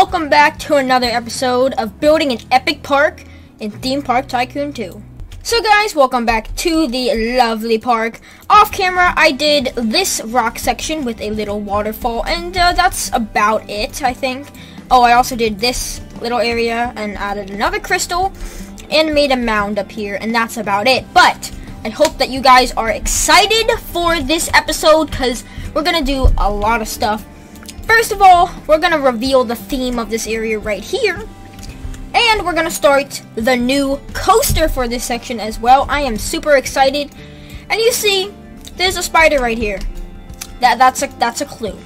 welcome back to another episode of Building an Epic Park in Theme Park Tycoon 2. So guys, welcome back to the lovely park. Off camera, I did this rock section with a little waterfall, and that's about it, I think. Oh, I also did this little area and added another crystal and made a mound up here, and that's about it. But I hope that you guys are excited for this episode because we're gonna do a lot of stuff. First of all, we're gonna reveal the theme of this area right here. And we're gonna start the new coaster for this section as well. I am super excited. And you see, there's a spider right here. That's a clue.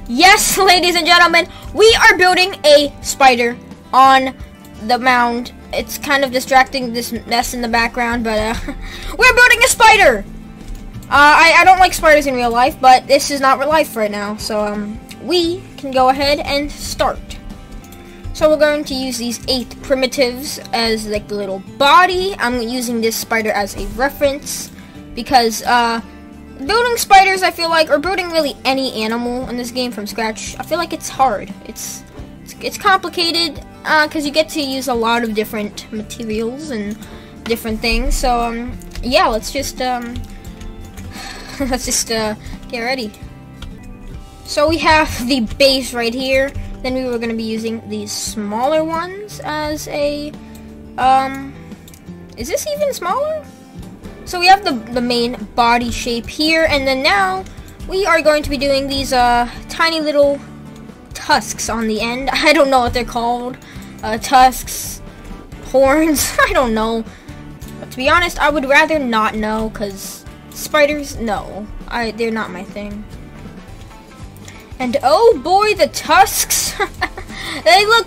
Yes, ladies and gentlemen, we are building a spider on the mound. It's kind of distracting, this mess in the background, but we're building a spider! I don't like spiders in real life, but this is not real life right now, so we can go ahead and start. So we're going to use these 8 primitives as like the little body. I'm using this spider as a reference because building spiders, I feel like, or building really any animal in this game from scratch, I feel like it's hard. It's complicated because you get to use a lot of different materials and different things. So yeah, let's just get ready. So we have the base right here. Then we were going to be using these smaller ones as a, is this even smaller? So we have the main body shape here, and then now we are going to be doing these tiny little tusks on the end. I don't know what they're called. Tusks, horns, I don't know. But to be honest, I would rather not know, because spiders, no, they're not my thing. And oh boy, the tusks! they look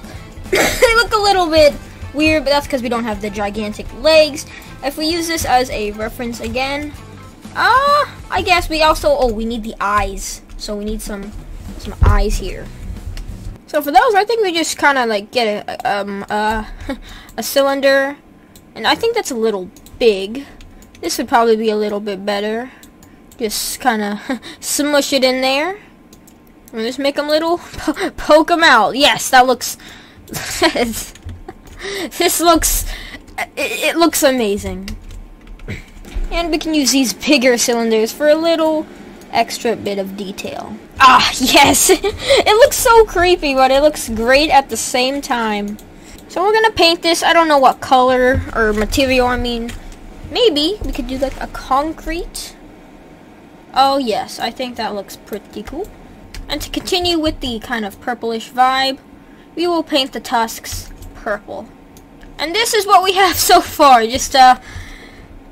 a little bit weird, but that's because we don't have the gigantic legs. If we use this as a reference again, I guess we also, we need the eyes. So we need some eyes here. So for those, I think we just kind of like get a cylinder, and I think that's a little big. This would probably be a little bit better. Just kind of smush it in there. And just make them little, poke them out. Yes, that looks, it looks amazing. And we can use these bigger cylinders for a little extra bit of detail. Ah, yes, it looks so creepy, but it looks great at the same time. So we're gonna paint this, I don't know what color or material, I mean, maybe we could do like a concrete. Oh yes, I think that looks pretty cool. And to continue with the kind of purplish vibe, we will paint the tusks purple. And this is what we have so far. Just a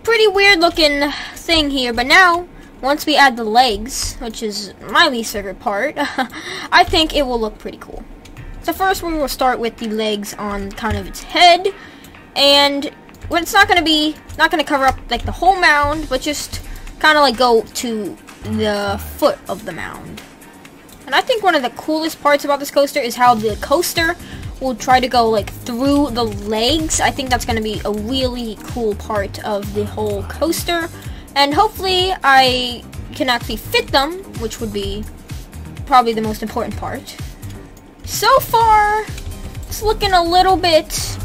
pretty weird looking thing here. But now, once we add the legs, which is my least favorite part, I think it will look pretty cool. So first we will start with the legs on kind of its head. And it's not going to cover up like the whole mound, but just kind of like go to the foot of the mound. And I think one of the coolest parts about this coaster is how the coaster will try to go like through the legs. I think that's going to be a really cool part of the whole coaster. And hopefully I can actually fit them, which would be probably the most important part. So far, it's looking a little bit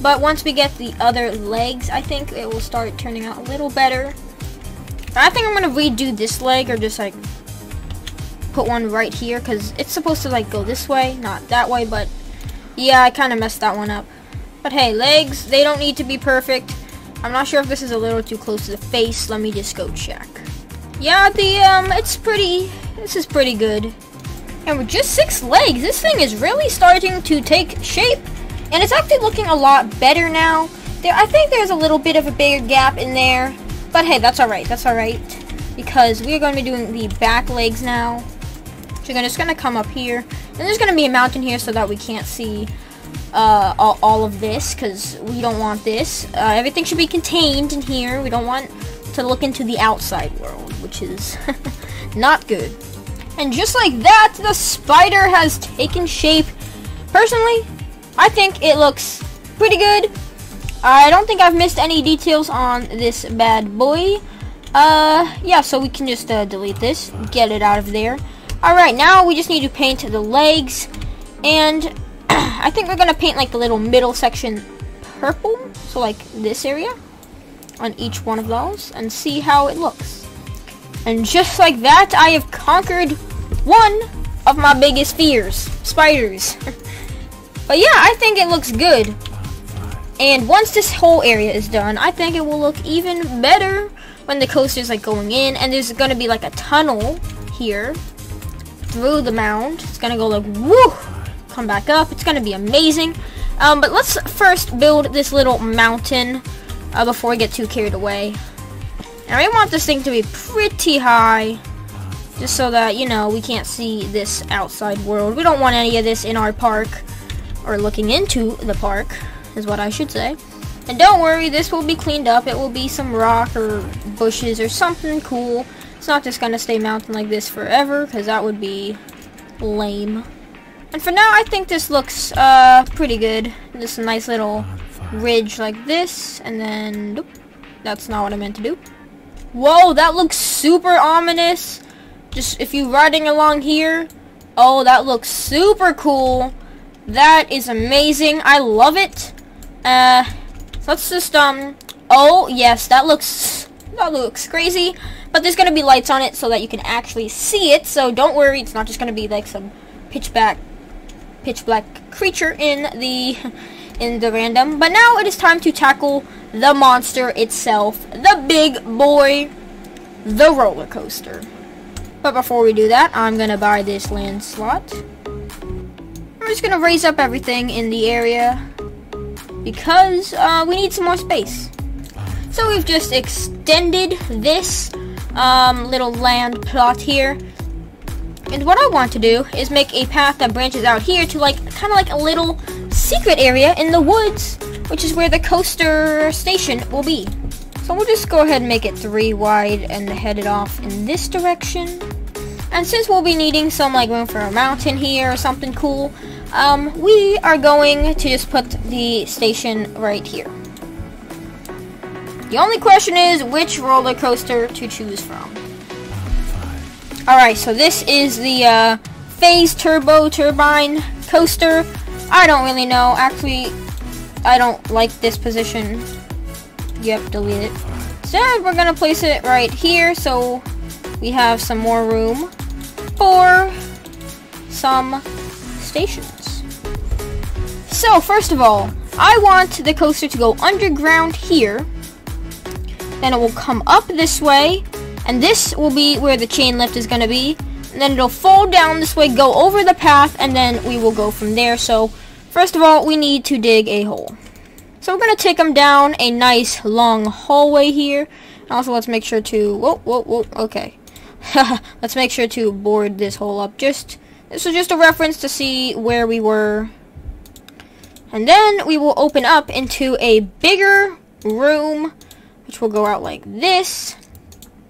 but once we get the other legs, I think it will start turning out a little better. But I think I'm going to redo this leg, or just like put one right here, because it's supposed to like go this way, not that way. But yeah, I kind of messed that one up. But hey, legs, they don't need to be perfect. I'm not sure if this is a little too close to the face. Let me just go check. Yeah, this is pretty good. And with just 6 legs, this thing is really starting to take shape, and it's actually looking a lot better now. I think there's a little bit of a bigger gap in there, but hey, that's alright, because we're going to be doing the back legs now. So we're just going to come up here, and there's going to be a mountain here so that we can't see all of this, because we don't want this. Everything should be contained in here. We don't want to look into the outside world, which is not good. And just like that, the spider has taken shape. Personally, I think it looks pretty good. I don't think I've missed any details on this bad boy. Yeah, so we can just delete this, get it out of there. Alright, now we just need to paint the legs. And I think we're gonna paint like the little middle section purple, so like this area on each one of those, and see how it looks. And just like that, I have conquered one of my biggest fears, spiders. But yeah, I think it looks good. And once this whole area is done, I think it will look even better when the coaster's like going in, and there's gonna be like a tunnel here through the mound. It's gonna go like woo, come back up. It's gonna be amazing. But let's first build this little mountain before we get too carried away. And I want this thing to be pretty high, just so that, you know, we can't see this outside world. We don't want any of this in our park, or looking into the park, is what I should say. And don't worry, this will be cleaned up. It will be some rock or bushes or something cool. It's not just gonna stay mountain like this forever, because that would be lame. And for now, I think this looks pretty good. Just a nice little ridge like this, and then nope, that's not what I meant to do. Whoa, that looks super ominous. Just if you're riding along here, oh, that looks super cool. That is amazing. I love it. Let's just oh yes, that looks crazy. But there's gonna be lights on it so that you can actually see it. So don't worry, it's not just gonna be like some pitch black creature in the random. But now it is time to tackle the monster itself, the big boy, the roller coaster. But before we do that, I'm gonna buy this land slot. I'm just gonna raise up everything in the area because we need some more space. So we've just extended this little land plot here. And what I want to do is make a path that branches out here to like kind of like a little secret area in the woods, which is where the coaster station will be. So we'll just go ahead and make it 3 wide and head it off in this direction. And since we'll be needing some like room for a mountain here or something cool, we are going to just put the station right here. The only question is which roller coaster to choose from. Alright, so this is the Phase Turbo Turbine coaster. I don't really know. Actually, I don't like this position. Yep, delete it. Instead, we're going to place it right here so we have some more room for some stations. So, first of all, I want the coaster to go underground here. Then it will come up this way. And this will be where the chain lift is going to be. And then it'll fold down this way, go over the path, and then we will go from there. So, first of all, we need to dig a hole. So we're going to take them down a nice long hallway here. Also, let's make sure to... okay. Let's make sure to board this hole up. This was just a reference to see where we were. And then we will open up into a bigger room, which will go out like this.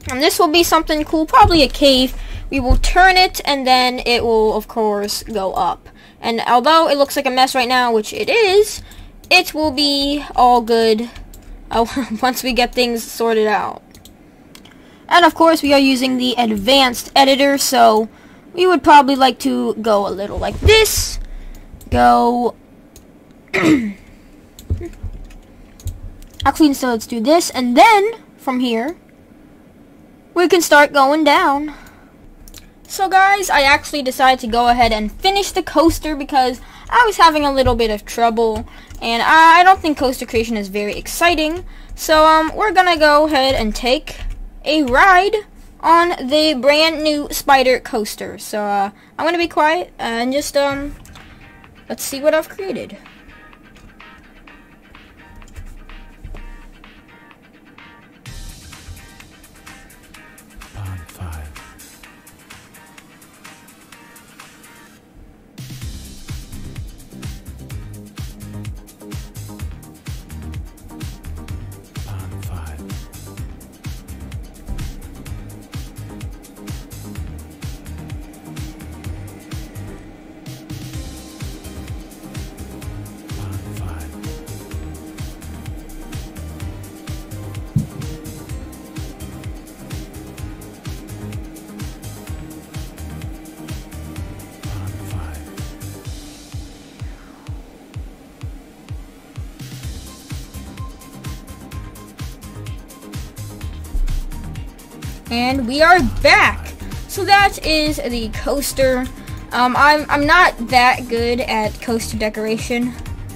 And this will be something cool, probably a cave. We will turn it, and then it will, of course, go up. And although it looks like a mess right now, which it is, it will be all good once we get things sorted out. And, of course, we are using the advanced editor, so we would probably like to go a little like this. Go... Actually, instead, let's do this, and then, from here, we can start going down. So guys, I actually decided to go ahead and finish the coaster because I was having a little bit of trouble, and I don't think coaster creation is very exciting. So we're gonna go ahead and take a ride on the brand new spider coaster. So I'm gonna be quiet and just let's see what I've created. And we are back. So that is the coaster. I'm not that good at coaster decoration.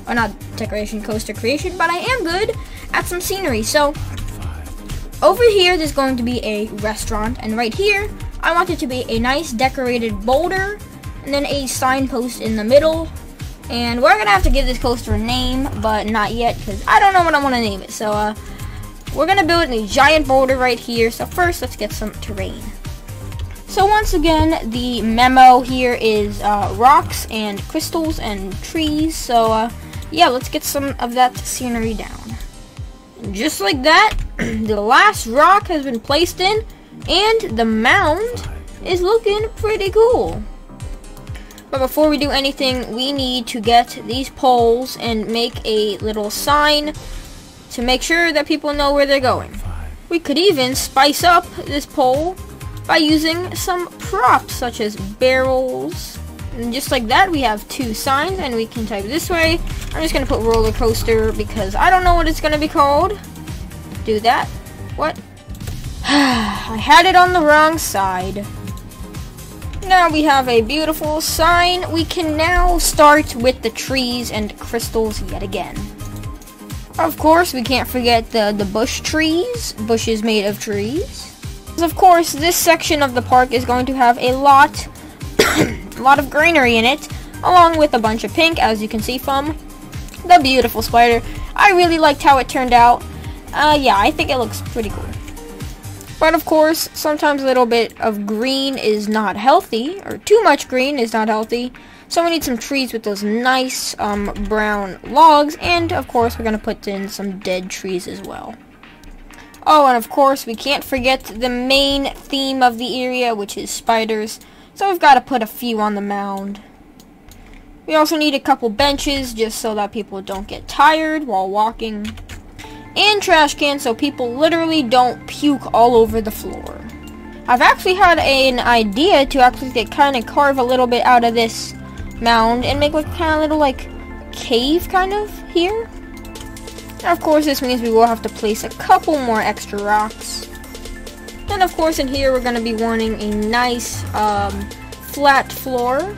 Or not decoration, coaster creation, but I am good at some scenery. So over here there's going to be a restaurant, and right here I want it to be a nice decorated boulder and then a signpost in the middle. And we're gonna have to give this coaster a name, but not yet because I don't know what I want to name it. So we're gonna build a giant boulder right here. So first let's get some terrain. So once again, the memo here is rocks and crystals and trees. So yeah, let's get some of that scenery down. And just like that, the last rock has been placed in, and the mound is looking pretty cool. But before we do anything, we need to get these poles and make a little sign to make sure that people know where they're going. We could even spice up this pole by using some props such as barrels. And just like that, we have two signs, and we can type this way. I'm just gonna put roller coaster because I don't know what it's gonna be called. Do that. What? I had it on the wrong side. Now we have a beautiful sign. We can now start with the trees and crystals yet again. Of course, we can't forget the bush trees. Bushes made of trees. Of course, this section of the park is going to have a lot of greenery in it, along with a bunch of pink, as you can see from the beautiful spider. I really liked how it turned out. Yeah, I think it looks pretty cool. But of course, sometimes a little bit of green is not healthy, or too much green is not healthy. So we need some trees with those nice brown logs, and of course we're going to put in some dead trees as well. Oh, and of course, we can't forget the main theme of the area, which is spiders. So we've got to put a few on the mound. We also need a couple benches, just so that people don't get tired while walking. And trash cans, so people literally don't puke all over the floor. I've actually had an idea to actually kind of carve a little bit out of this mound and make like kind of little like cave kind of here. Now, of course, this means we will have to place a couple more extra rocks. And of course, in here we're going to be wanting a nice flat floor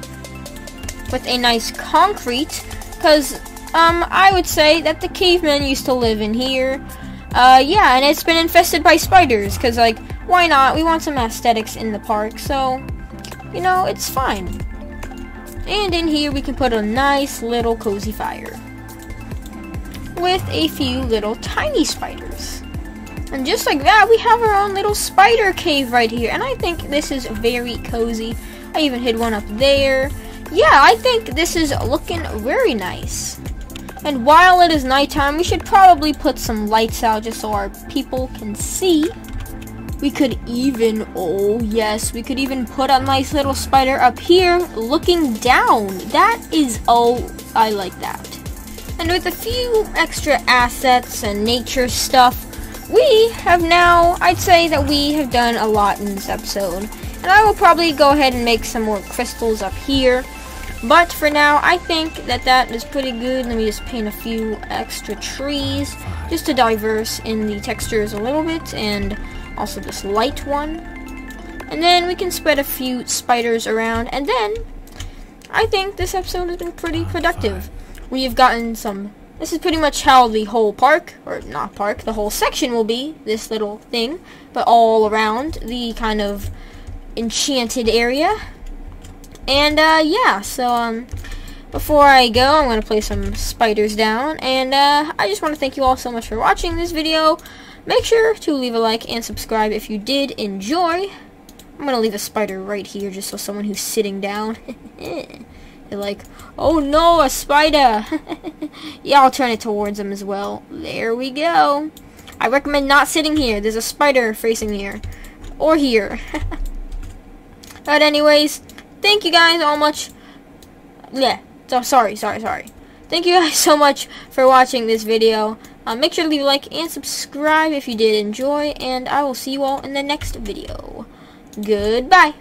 with a nice concrete, because I would say that the cavemen used to live in here. Yeah, and it's been infested by spiders, because like, why not? We want some aesthetics in the park, so you know, it's fine. And in here we can put a nice little cozy fire with a few little tiny spiders. And just like that, we have our own little spider cave right here. And I think this is very cozy. I even hid one up there. Yeah, I think this is looking very nice. And while it is nighttime, we should probably put some lights out just so our people can see. We could even, oh yes, we could even put a nice little spider up here looking down. That is, oh, I like that. And with a few extra assets and nature stuff, we have now, I'd say that we have done a lot in this episode. And I will probably go ahead and make some more crystals up here. But for now, I think that that is pretty good. Let me just paint a few extra trees just to diverse in the textures a little bit. And also this light one. And then we can spread a few spiders around. And then, I think this episode has been pretty productive. We have gotten some, this is pretty much how the whole park, or not park, the whole section will be, this little thing, but all around the kind of enchanted area. And yeah, so before I go, I'm going to place some spiders down, and I just want to thank you all so much for watching this video. Make sure to leave a like and subscribe if you did enjoy. I'm going to leave a spider right here just so someone who's sitting down they're like, oh no, a spider. Yeah, I'll turn it towards them as well. There we go. I recommend not sitting here. There's a spider facing here. Or here. But anyways, thank you guys all much. Yeah, so sorry. Thank you guys so much for watching this video. Make sure to leave a like and subscribe if you did enjoy. And I will see you all in the next video. Goodbye.